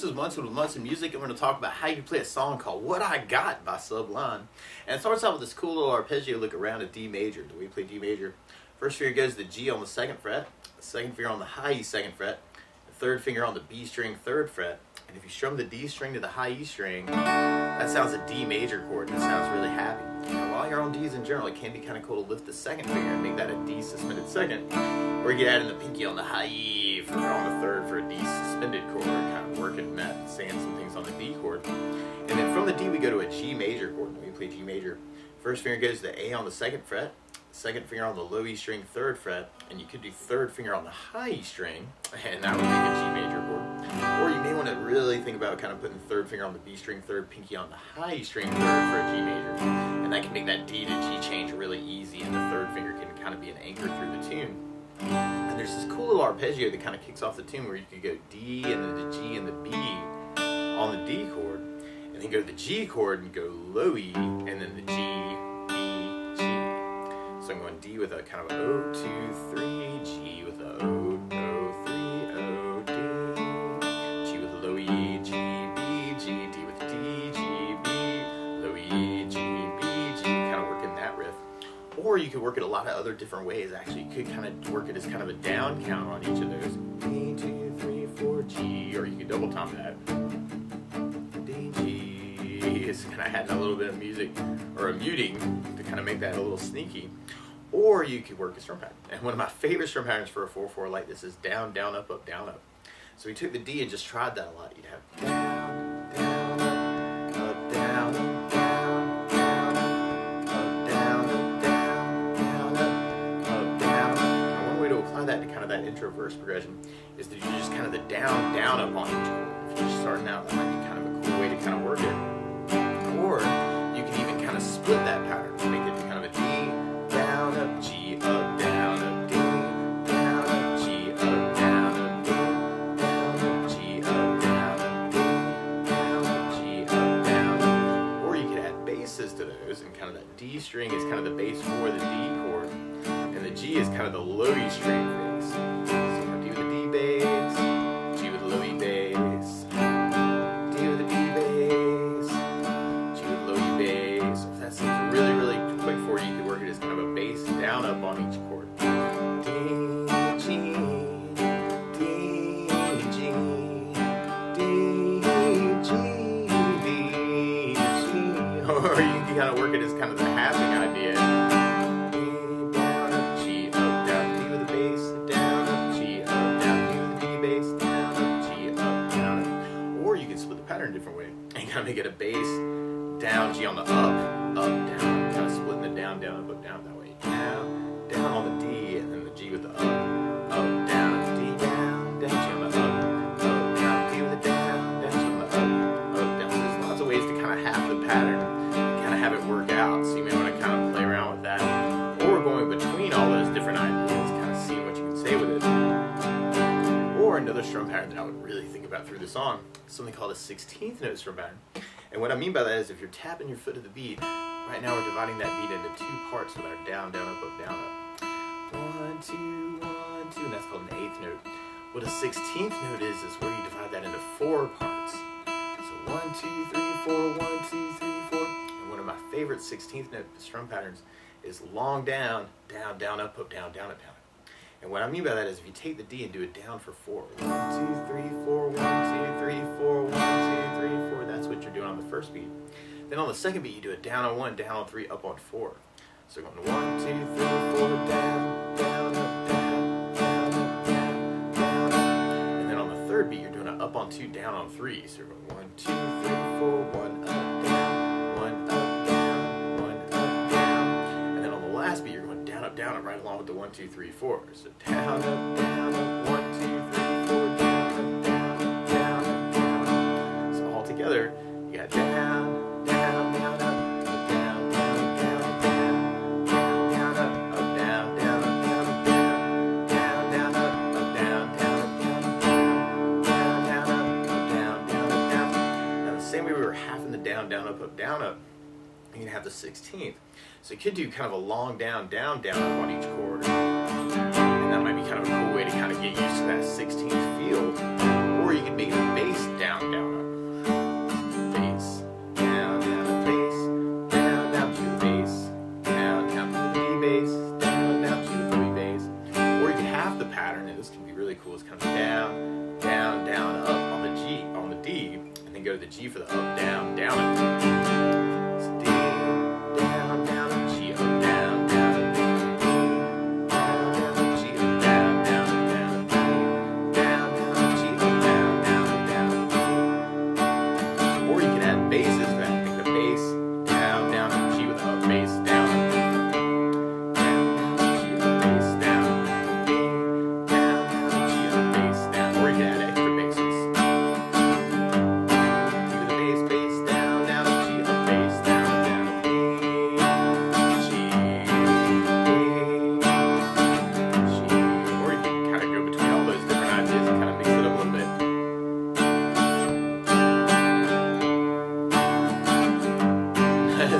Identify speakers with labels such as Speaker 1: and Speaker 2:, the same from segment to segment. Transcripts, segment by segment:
Speaker 1: this is Munson with Munson Music, and we're going to talk about how you play a song called What I Got by Sublime. And it starts out with this cool little arpeggio look around a D major. The way you play D major, first finger goes to the G on the 2nd fret, the second finger on the high E 2nd fret, the third finger on the B string 3rd fret, and if you strum the D string to the high E string, that sounds a D major chord, and it sounds really happy. And while you're on Ds in general, it can be kind of cool to lift the 2nd finger and make that a D suspended 2nd, or you can add in the pinky on the high E for on the 3rd for a D suspended chord, kind of working that, saying some things on the D chord. And then from the D we go to a G major chord. When we play G major, first finger goes to the A on the 2nd fret, second finger on the low E string 3rd fret, and you could do 3rd finger on the high E string, and that would make a G major chord. Or you may want to really think about kind of putting the 3rd finger on the B string 3rd, pinky on the high E string 3rd for a G major, and that can make that D to G change really easy, and the 3rd finger can kind of be an anchor through the tune. And there's this cool little arpeggio that kind of kicks off the tune where you could go D and then the G and the B on the D chord, and then go to the G chord and go low E and then the G, B, G. So I'm going D with a kind of a O, 2, 3, G with a O, O, 3, O, D, G with a low E, G, B, G, D with D, G, B, low E, G, B, G, kind of working that riff. Or you could work it a lot of other different ways, actually. You could kind of work it as kind of a down count on each of those. D, 2, 3, 4, G, or you could double time that. D, G. It's kind of adding a little bit of music, or a muting, to kind of make that a little sneaky. Or you could work a strum pattern. And one of my favorite strum patterns for a 4/4 like this is down, down, up, up, down, up. So we took the D and just tried that a lot. You'd have down, down, up, down, up, down, down, up, down, up, down, down, up, down. And one way to apply that to kind of that intro verse progression is to do just kind of the down, down, up on each chord. If you're just starting out, that might be kind of a cool way to kind of work it. Or you can even kind of split that pattern to make it kind of a D, down, up, G, up, down, up, D, down, up, G, up, down, up, D, down, up, G, up, down, up, D, down, up, G, up, down, up. Or you could add basses to those, and kind of that D string is kind of the bass for the D chord, and the G is kind of the low E string bass. So D with the D bass, G with the low E bass, D with the D bass, G with the low E bass. If that seems really, really quick for you, you could work it as kind of a bass down up on each chord. D, G, D, G, D, G, D, G. Or you can kind of work it as kind of the halving idea. D, down, up, G, up, down, D with the bass, down, up, G, up, down, D with the D bass, down, up, G, up, down, up. Or you can split the pattern a different way and kind of make it a bass, down, G on the up, down, kind of splitting the down, down, up, down that way. Down, down on the D, and then the G with the up, down, D, down, down, G on the up, down, D with the down, down, G on the up, down. So there's lots of ways to kind of have the pattern, and kind of have it work out. So you may want to kind of play around with that, or going between all those different ideas, kind of seeing what you can say with it. Or another strum pattern that I would really think about through the song, something called a 16th note strum pattern. And what I mean by that is if you're tapping your foot to the beat, right now we're dividing that beat into 2 parts with our down, down, up, up, down, up. 1, 2, 1, 2, and that's called an 8th note. What a 16th note is where you divide that into 4 parts. So 1, 2, 3, 4, 1, 2, 3, 4. And one of my favorite 16th note strum patterns is long down, down, down, up, up, down, down, up, down. And what I mean by that is if you take the D and do it down for 4, 1, 2, 3, 4, 1, 2, 3, 4, 1, 2, 3, 4, that's what you're doing on the first beat. Then on the second beat, you do it down on 1, down on 3, up on 4. So going 1, 2, 3, 4, down, down, up, down, down, up, down, down, up. And then on the third beat, you're doing it up on 2, down on 3. So you're going 1, 2, 3, 4, 1, up, down, 1, up, down, 1, up, down. And then on the last beat, you're going down, up, down, up, right along with the 1, 2, 3, 4. So down, up, 1, 2, 3, 4, down, up, down, up, down, up, down. So all together, you got down, down, down, up, up, down, down, down, down, down, up, up, down, down, up, down, up, down, down, up, up, down, down, up, down, down, up, down, down, up, down. Now the same way we were halving the down, down, up, up, you can have the 16th. So you could do kind of a long down, down, down up on each chord. And that might be kind of a cool way to kind of get used to that 16th feel. Or you could can make it a bass down, down, up. Bass, down, down, up, bass, down, down to the bass, down, down to the D bass, down, down to the B bass. Or you can have the pattern, and this can be really cool. It's kind of down, down, down, up on the G, on the D, and then go to the G for the up, down, down, up. So D, down, down, up, G, up, down, down, up, D, down, down, up, G, up, down, down, up, down, up, D, down, down, up, G, up, down, down, up, down, up, D. Or you can add basses for that. Make the bass down, down, up, G with the up bass, down, up, down, down, G with the bass, down, D, down, down, G with the bass, down. Or you can add extra basses. G with the bass, bass, down, down, G up, bass, down, down, D, G, G. Or you can kind of go between all those different ideas and kind of mix it up a little bit.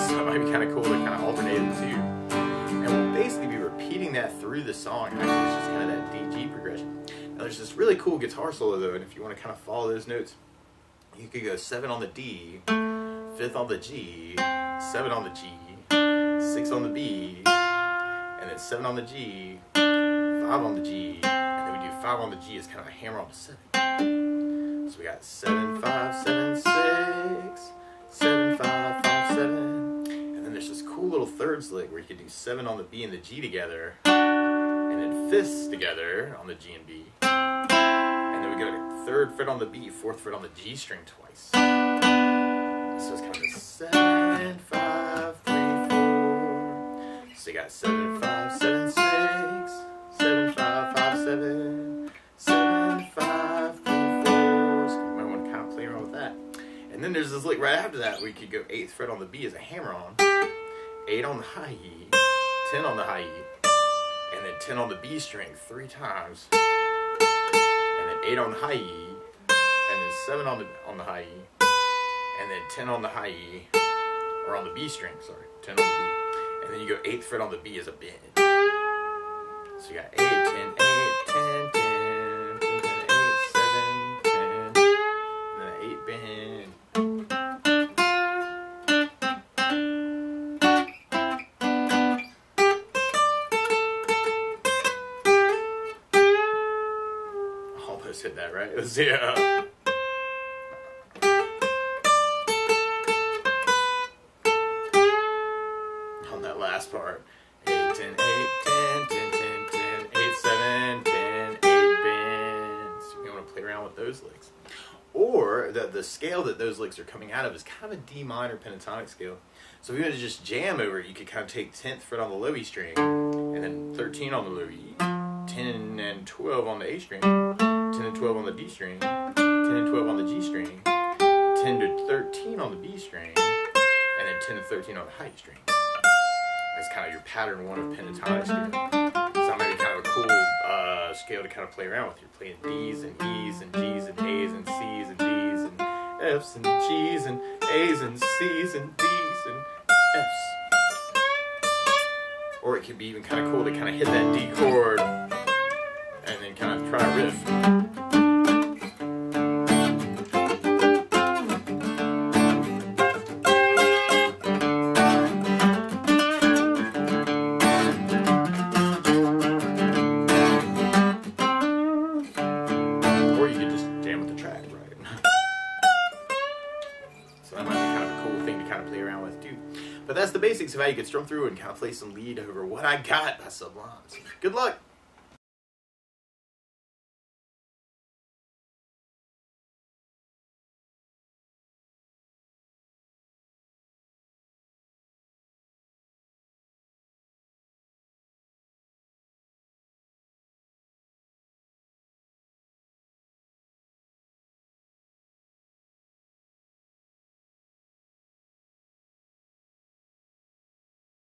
Speaker 1: So it might be kind of cool to kind of alternate it too. And we'll basically be repeating that through the song. Actually, it's just kind of that D-G progression. Now there's this really cool guitar solo though, and if you want to kind of follow those notes, you could go 7 on the D, 5th on the G, 7 on the G, 6 on the B, and then 7 on the G, 5 on the G, and then we do 5 on the G as kind of a hammer on the 7. So we got 7, 5, 7, 6, 7, 5, 5, 7. And then there's this cool little thirds lick where you can do 7 on the B and the G together, and then 5ths together on the G and B. And then we go to 3rd fret on the B, 4th fret on the G string twice. So it's kind of a 7, 5, 3, 4. So you got 7, 5, 7, 6, 7, 5, 5, 7, 7, 5, 3, 4. So you might want to kind of play around with that. And then there's this lick right after that where you could go 8th fret on the B as a hammer on, 8 on the high E, 10 on the high E, and then 10 on the B string 3 times, and then 8 on the high E, and then 7 on the high E, and then 10 on the high E, or on the B string, sorry, 10 on the B, and then you go 8th fret on the B as a bend. So you got 8, 10, 8, 10, 10, 10, 10, 8, 7, 10, and then an 8 bend. Almost hit that right. Let's see. On that last part. 8, 10, 8, 10, 10, 10, 10, 8, 7, 10, 8 bends. You want to play around with those licks. Or the scale that those licks are coming out of is kind of a D minor pentatonic scale. So if you want to just jam over it, you could kind of take 10th fret on the low E string, and then 13 on the low E, 10 and 12 on the A string, 10 and 12 on the D string, 10 and 12 on the G string, 10 to 13 on the B string, and then 10 to 13 on the high E string. That's kind of your pattern 1 of pentatonic scale. So that might be kind of a cool scale to kind of play around with. You're playing D's and E's and G's and A's and C's and D's and F's and G's and A's and C's and D's and F's. Or it could be even kind of cool to kind of hit that D chord and then kind of try a riff. Or you could just jam with the track, right? So that might be kind of a cool thing to kind of play around with too. But that's the basics of how you could strum through and kind of play some lead over What I Got by Sublime. Good luck!